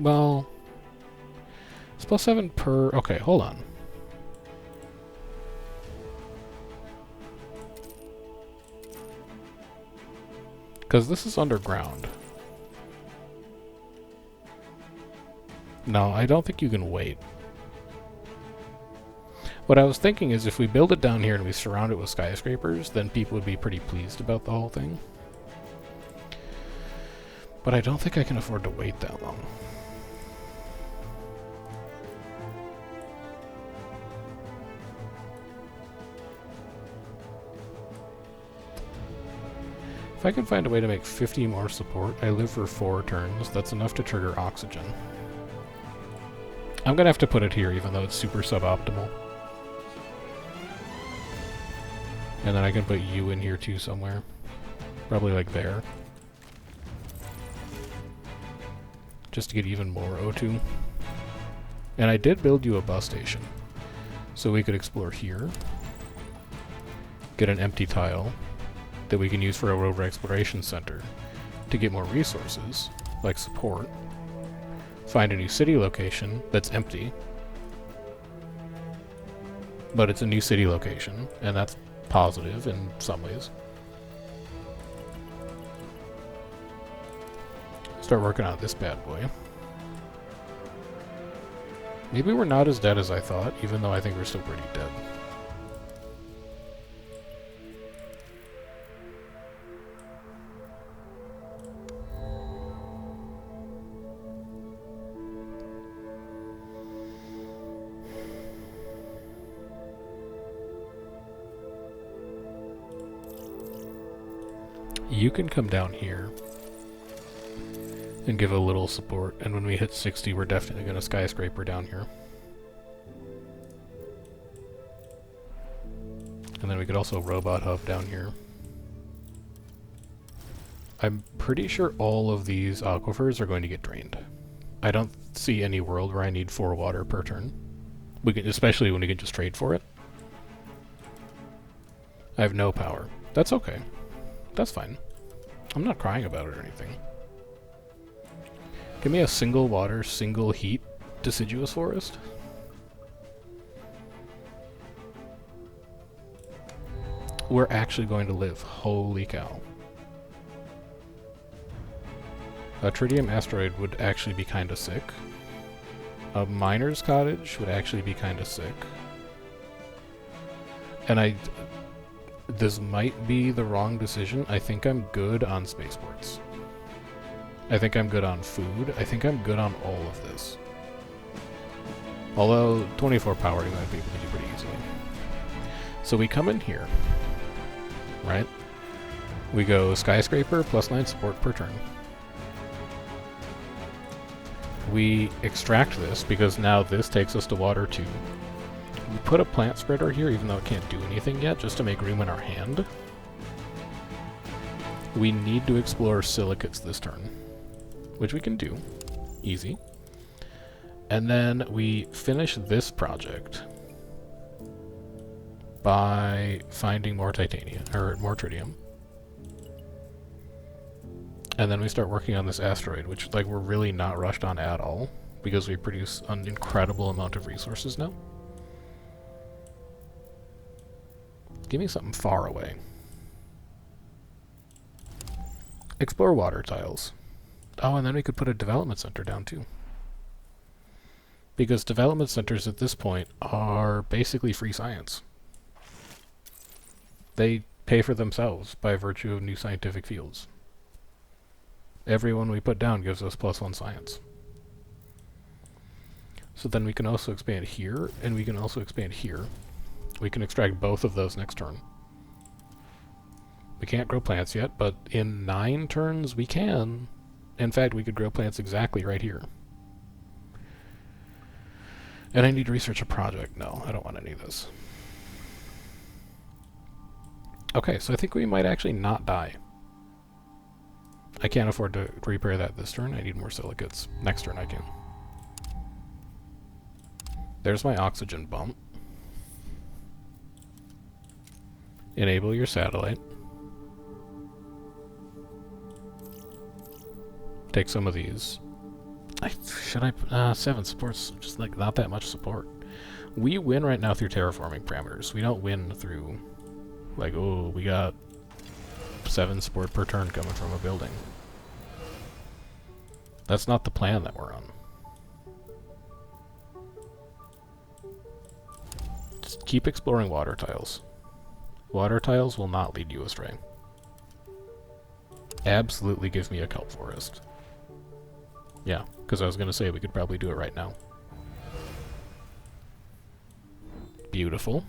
Well, it's +7 per... Okay, hold on. Because this is underground. No, I don't think you can wait. What I was thinking is if we build it down here and we surround it with skyscrapers, then people would be pretty pleased about the whole thing. But I don't think I can afford to wait that long. If I can find a way to make 50 more support, I live for 4 turns. That's enough to trigger oxygen. I'm gonna have to put it here, even though it's super suboptimal. And then I can put you in here too somewhere. Probably like there. Just to get even more O2. And I did build you a bus station. So we could explore here. Get an empty tile that we can use for a rover exploration center to get more resources, like support. Find a new city location that's empty. But it's a new city location, and that's positive in some ways. Start working on this bad boy. Maybe we're not as dead as I thought, even though I think we're still pretty dead. You can come down here and give a little support, and when we hit 60, we're definitely going to skyscraper down here. And then we could also robot hub down here. I'm pretty sure all of these aquifers are going to get drained. I don't see any world where I need 4 water per turn. We can, especially when we can just trade for it. I have no power. That's okay. That's fine. I'm not crying about it or anything. Give me a single water, single heat deciduous forest. We're actually going to live. Holy cow. A tritium asteroid would actually be kind of sick. A miner's cottage would actually be kind of sick. And this might be the wrong decision. I think I'm good on spaceports. I think I'm good on food. I think I'm good on all of this. Although 24 power you might be able to do pretty easily. So we come in here, right? We go skyscraper +9 support per turn. We extract this because now this takes us to water 2. We put a plant spreader here, even though it can't do anything yet, just to make room in our hand. We need to explore silicates this turn, which we can do. Easy. And then we finish this project by finding more titanium, or more tritium. And then we start working on this asteroid, which, like, we're really not rushed on at all, because we produce an incredible amount of resources now. Give me something far away. Explore water tiles. Oh, and then we could put a development center down too. Because development centers at this point are basically free science. They pay for themselves by virtue of new scientific fields. Everyone we put down gives us +1 science. So then we can also expand here, and we can also expand here. We can extract both of those next turn. We can't grow plants yet, but in 9 turns we can. In fact, we could grow plants exactly right here. And I need to research a project. No, I don't want any of this. Okay, so I think we might actually not die. I can't afford to repair that this turn. I need more silicates. Next turn I can. There's my oxygen bump. Enable your satellite. Take some of these. Should I... 7 supports, just like not that much support. We win right now through terraforming parameters. We don't win through, like, oh, we got 7 support per turn coming from a building. That's not the plan that we're on. Just keep exploring water tiles. Water tiles will not lead you astray. Absolutely give me a kelp forest. Yeah, because I was going to say we could probably do it right now. Beautiful.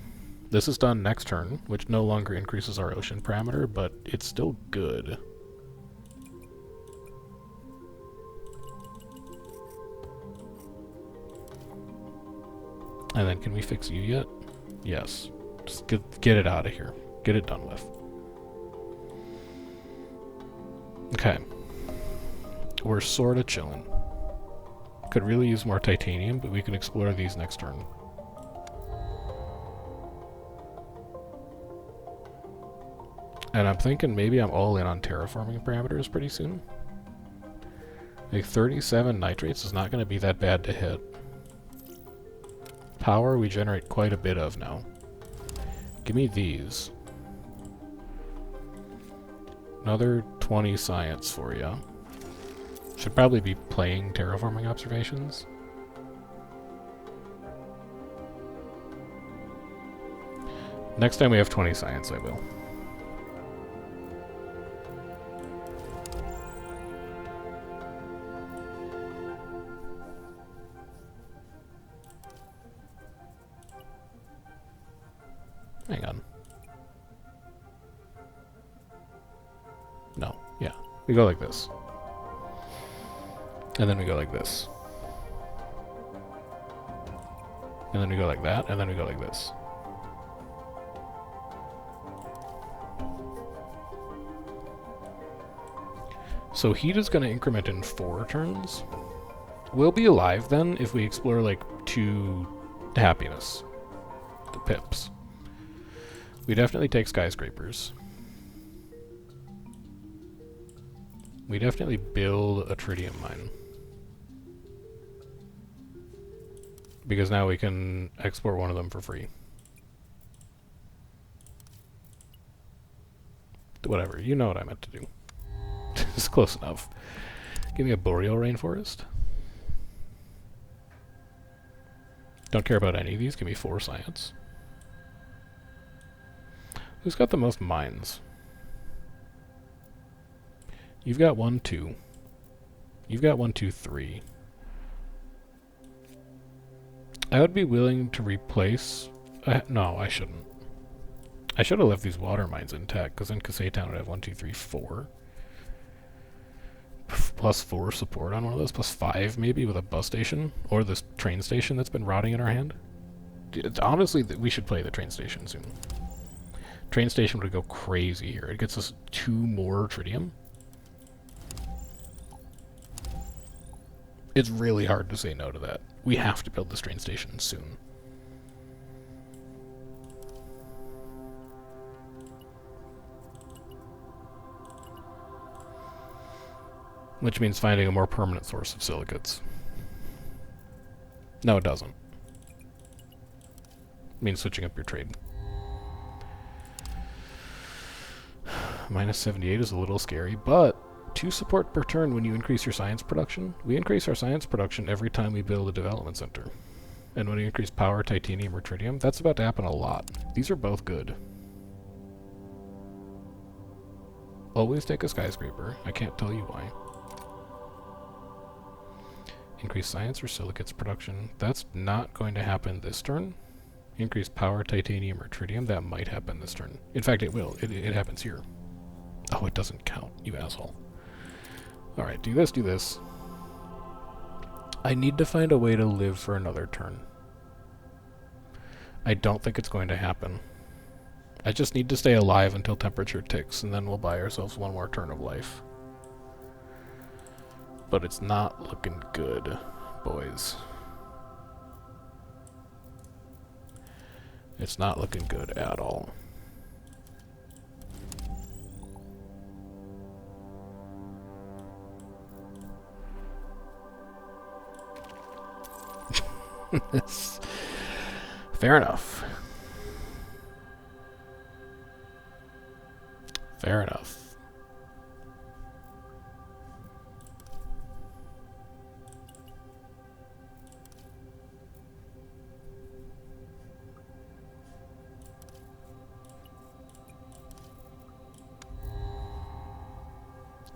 This is done next turn, which no longer increases our ocean parameter, but it's still good. And then can we fix you yet? Yes. Just get it out of here. Get it done with. Okay. We're sort of chilling. Could really use more titanium, but we can explore these next turn. And I'm thinking maybe I'm all in on terraforming parameters pretty soon. Like 37 nitrates is not going to be that bad to hit. Power we generate quite a bit of now. Give me these. Another 20 science for you. Should probably be playing terraforming observations. Next time we have 20 science, I will. Hang on. No, yeah. We go like this. And then we go like this. And then we go like that, and then we go like this. So heat is going to increment in 4 turns. We'll be alive then if we explore like 2 happiness. The pips. We definitely take skyscrapers. We definitely build a tritium mine. Because now we can export one of them for free. Whatever, you know what I meant to do. It's close enough. Give me a boreal rainforest. Don't care about any of these, give me 4 science. Who's got the most mines? You've got 1, 2. You've got 1, 2, 3. I would be willing to replace... no, I shouldn't. I should have left these water mines intact, because then Kaseytown would have 1, 2, 3, 4. Plus 4 support on one of those, plus 5 maybe with a bus station, or this train station that's been rotting in our hand. Honestly, we should play the train station soon. Train station would go crazy here. It gets us 2 more tritium. It's really hard to say no to that. We have to build this train station soon. Which means finding a more permanent source of silicates. No, it doesn't. It means switching up your trade. Minus 78 is a little scary, but 2 support per turn when you increase your science production. We increase our science production every time we build a development center. And when you increase power, titanium, or tritium, that's about to happen a lot. These are both good. Always take a skyscraper. I can't tell you why. Increase science or silicates production. That's not going to happen this turn. Increase power, titanium, or tritium. That might happen this turn. In fact, it will. It happens here. Oh, it doesn't count, you asshole. Alright, do this, do this. I need to find a way to live for another turn. I don't think it's going to happen. I just need to stay alive until temperature ticks, and then we'll buy ourselves 1 more turn of life. But it's not looking good, boys. It's not looking good at all. Fair enough. Fair enough.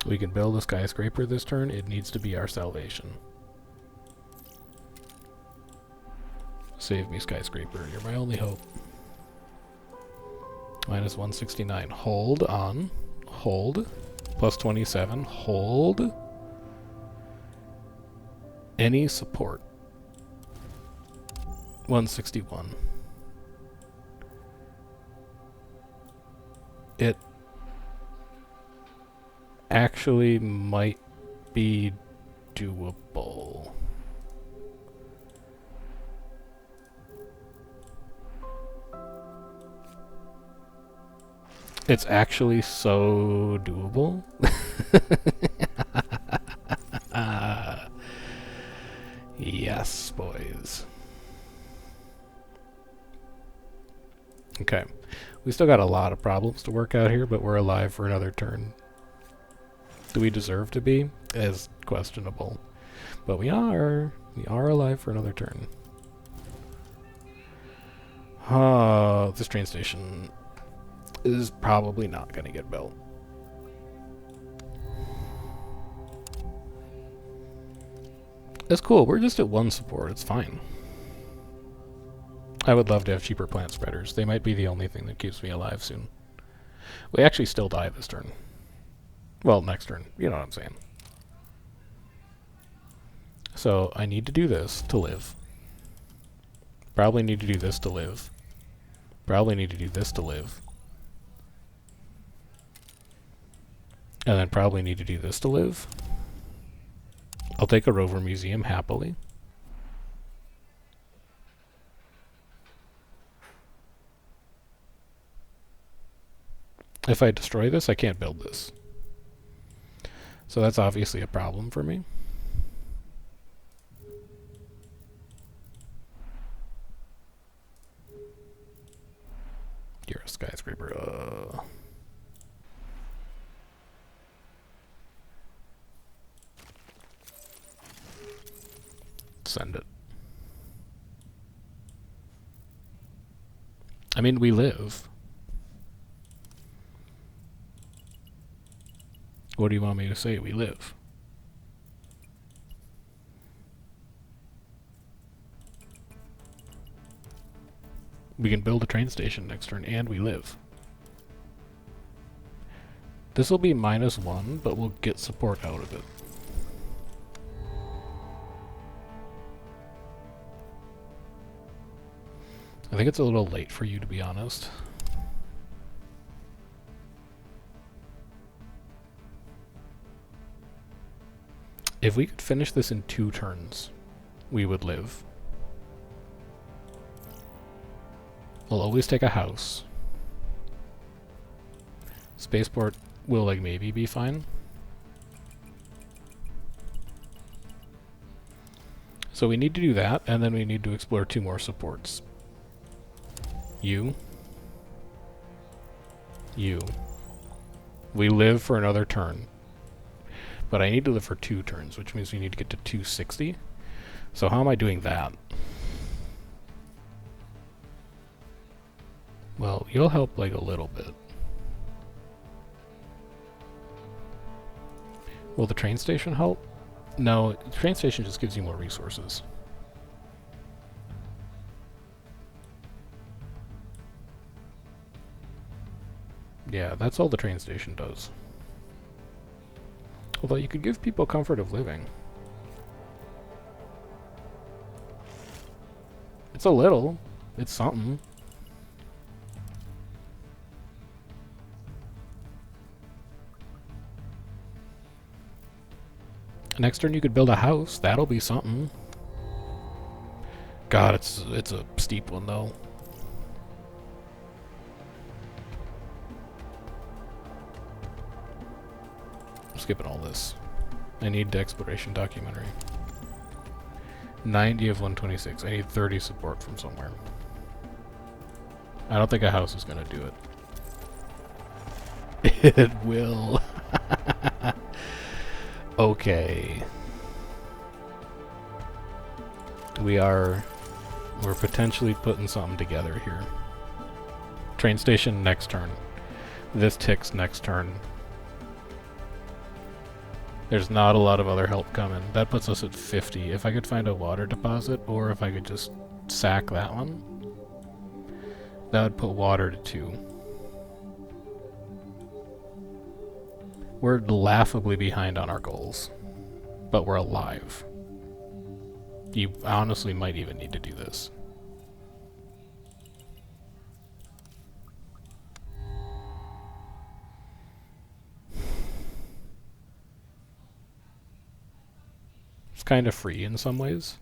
We can build a skyscraper this turn. It needs to be our salvation. Save me, skyscraper. You're my only hope. Minus 169. Hold on. Hold. Plus 27. Hold. Any support. 161. It actually might be doable. It's actually so doable. Yes, boys. Okay. We still got a lot of problems to work out here, but we're alive for another turn. Do we deserve to be? Is questionable. But we are. We are alive for another turn. This train station is probably not going to get built. It's cool. We're just at 1 support. It's fine. I would love to have cheaper plant spreaders. They might be the only thing that keeps me alive soon. We actually still die this turn. Well, next turn. You know what I'm saying. So I need to do this to live. Probably need to do this to live. Probably need to do this to live. And then probably need to do this to live. I'll take a rover museum happily. If I destroy this, I can't build this. So that's obviously a problem for me. You're a skyscraper. Send it. I mean, we live. What do you want me to say? We live. We can build a train station next turn, and we live. This will be -1, but we'll get support out of it. I think it's a little late for you, to be honest. If we could finish this in 2 turns, we would live. We'll always take a house. Spaceport will, like, maybe be fine. So we need to do that, and then we need to explore 2 more supports. You. You. We live for another turn. But I need to live for 2 turns, which means we need to get to 260. So how am I doing that? Well, you'll help, like, a little bit. Will the train station help? No, the train station just gives you more resources. Yeah, that's all the train station does. Although you could give people comfort of living. It's a little. It's something. Next turn you could build a house. That'll be something. God, it's a steep one though. I'm skipping all this. I need the exploration documentary. 90 of 126. I need 30 support from somewhere. I don't think a house is going to do it. It will. Okay. We're potentially putting something together here. Train station next turn. This ticks next turn. There's not a lot of other help coming. That puts us at 50. If I could find a water deposit, or if I could just sack that one, that would put water to 2. We're laughably behind on our goals, but we're alive. You honestly might even need to do this. It's kind of free in some ways.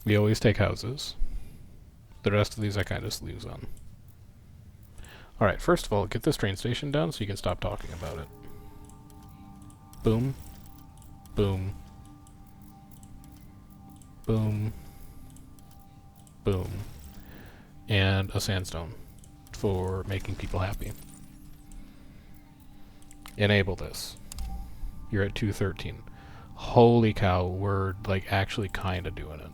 We always take houses. The rest of these I kind of lose on. Alright, first of all, get this train station down so you can stop talking about it. Boom. Boom. Boom. Boom. And a sandstone for making people happy. Enable this. You're at 213. Holy cow, we're like actually kind of doing it.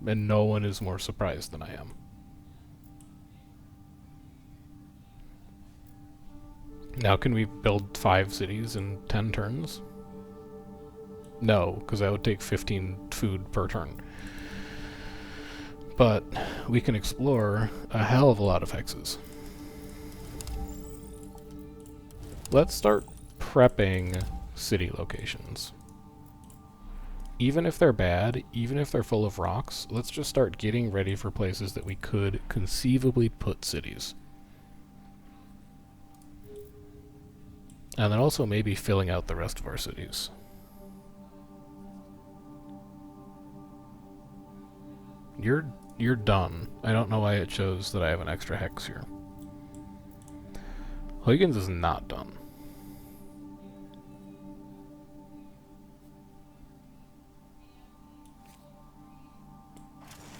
And no one is more surprised than I am. Now can we build 5 cities in 10 turns? No, because that would take 15 food per turn. But we can explore a hell of a lot of hexes. Let's start prepping city locations. Even if they're bad, even if they're full of rocks, let's just start getting ready for places that we could conceivably put cities. And then also maybe filling out the rest of our cities. You're done. I don't know why it shows that I have an extra hex here. Huygens is not done.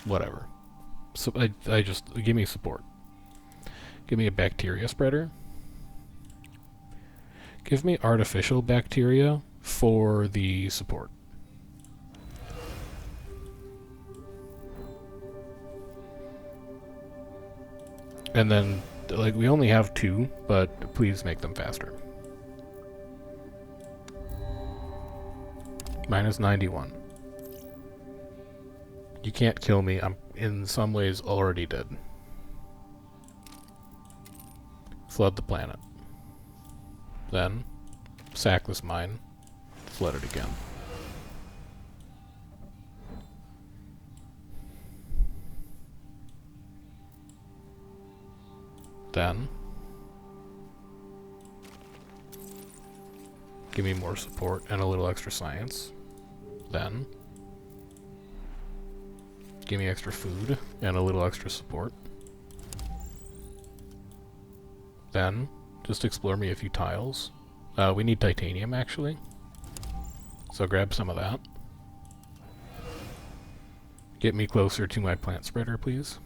Whatever. So I just give me support. Give me a bacteria spreader. Give me artificial bacteria for the support. And then, like, we only have 2, but please make them faster. Minus 91. You can't kill me. I'm in some ways already dead. Flood the planet. Then, sack this mine. Flood it again. Then, give me more support and a little extra science. Then, give me extra food and a little extra support. Then, just explore me a few tiles. We need titanium, actually. So grab some of that. Get me closer to my plant spreader, please.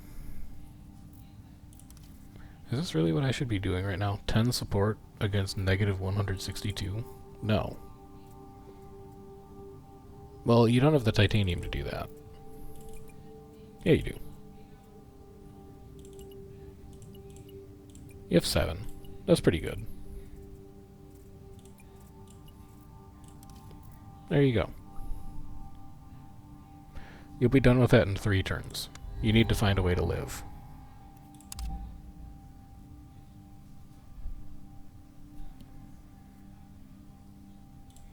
Is this really what I should be doing right now? 10 support against negative 162? No. Well, you don't have the titanium to do that. Yeah, you do. You have 7. That's pretty good. There you go. You'll be done with that in 3 turns. You need to find a way to live.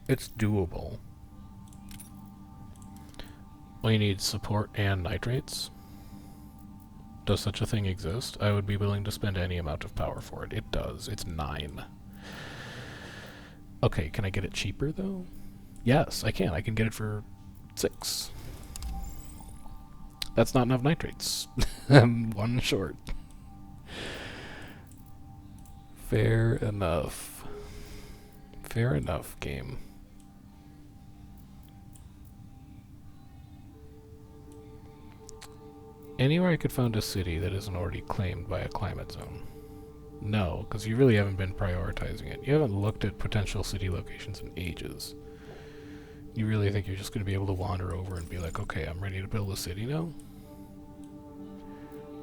It's doable. We need support and nitrates. Does such a thing exist? I would be willing to spend any amount of power for it. It does. It's 9. Okay, can I get it cheaper, though? Yes, I can. I can get it for 6. That's not enough nitrates. I'm 1 short. Fair enough. Fair enough, game. Anywhere I could find a city that isn't already claimed by a climate zone? No, because you really haven't been prioritizing it. You haven't looked at potential city locations in ages. You really think you're just going to be able to wander over and be like, okay, I'm ready to build a city now?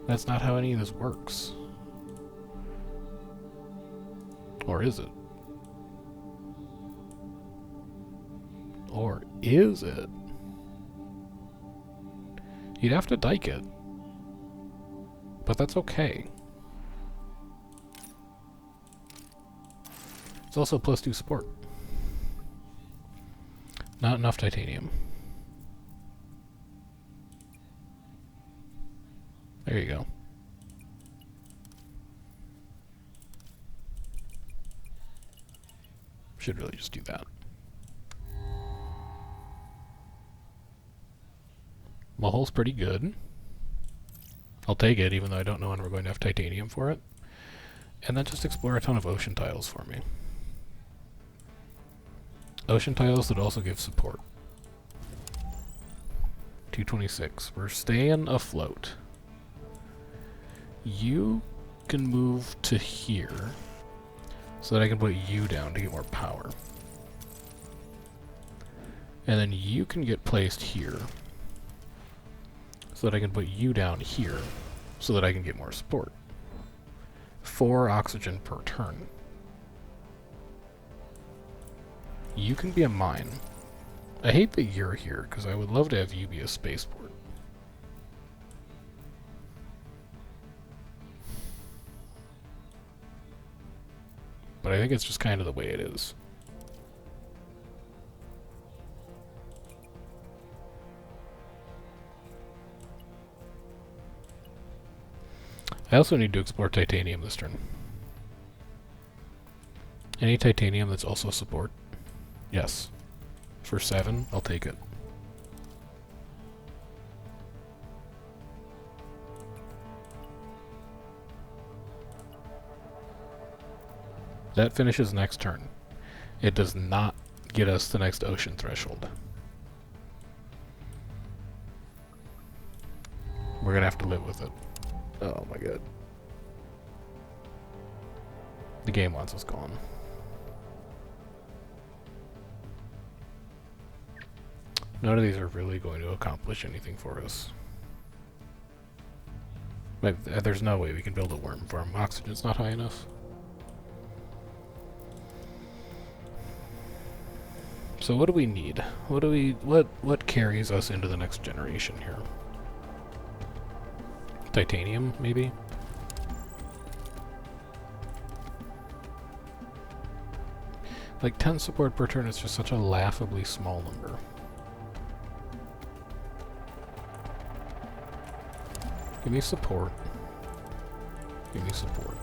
That's not how any of this works. Or is it? Or is it? You'd have to dike it. But that's okay. It's also +2 support. Not enough titanium. There you go. Should really just do that. Mahol's pretty good. I'll take it, even though I don't know when we're going to have titanium for it. And then just explore a ton of ocean tiles for me. Ocean tiles that also give support. 226. We're staying afloat. You can move to here so that I can put you down to get more power. And then you can get placed here so that I can put you down here so that I can get more support. 4 oxygen per turn. You can be a mine. I hate that you're here, because I would love to have you be a spaceport. But I think it's just kind of the way it is. I also need to explore titanium this turn. Any titanium that's also support? Yes. For 7, I'll take it. That finishes next turn. It does not get us the next ocean threshold. We're gonna have to live with it. Oh my god. The game wants us gone. None of these are really going to accomplish anything for us. Like, there's no way we can build a worm farm. Oxygen's not high enough. So what do we need? What carries us into the next generation here? Titanium, maybe? Like, 10 support per turn is just such a laughably small number. Give me support. Give me support.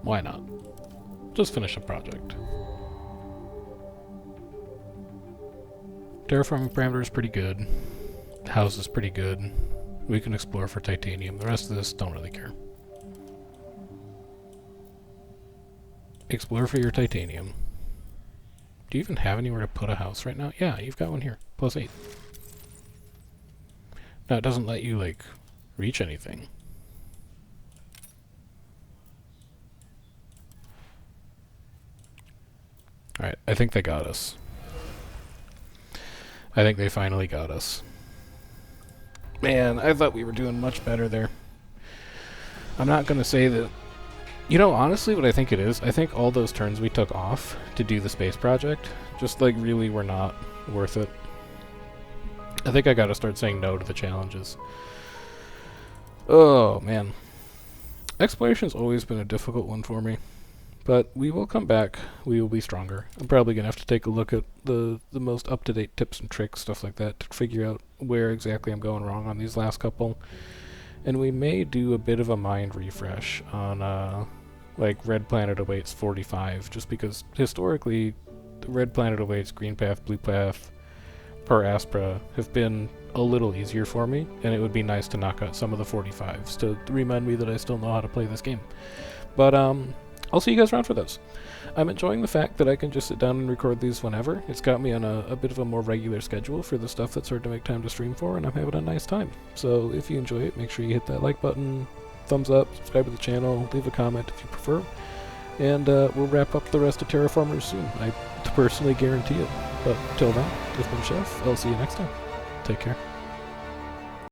Why not? Just finish a project. Terraforming parameter is pretty good. House is pretty good. We can explore for titanium. The rest of this, don't really care. Explore for your titanium. Do you even have anywhere to put a house right now? Yeah, you've got one here. +8. No, it doesn't let you, like, reach anything. Alright, I think they got us. I think they finally got us. Man, I thought we were doing much better there. I'm not going to say that... You know, honestly, what I think it is, I think all those turns we took off to do the space project just, like, really were not worth it. I think I got to start saying no to the challenges. Oh, man. Exploration's always been a difficult one for me. But we will come back. We will be stronger. I'm probably going to have to take a look at the most up-to-date tips and tricks, stuff like that, to figure out where exactly I'm going wrong on these last couple. And we may do a bit of a mind refresh on, like, Red Planet Awaits 45, just because historically, the Red Planet Awaits, Green Path, Blue Path, per Aspra have been a little easier for me, and it would be nice to knock out some of the 45s to remind me that I still know how to play this game. But I'll see you guys around for those. I'm enjoying the fact that I can just sit down and record these whenever. It's got me on a bit of a more regular schedule for the stuff that's hard to make time to stream for, and I'm having a nice time. So if you enjoy it, make sure you hit that like button, thumbs up, subscribe to the channel, leave a comment if you prefer, and we'll wrap up the rest of Terraformers soon. I personally guarantee it. But till then, I've been Chef. I'll see you next time. Take care.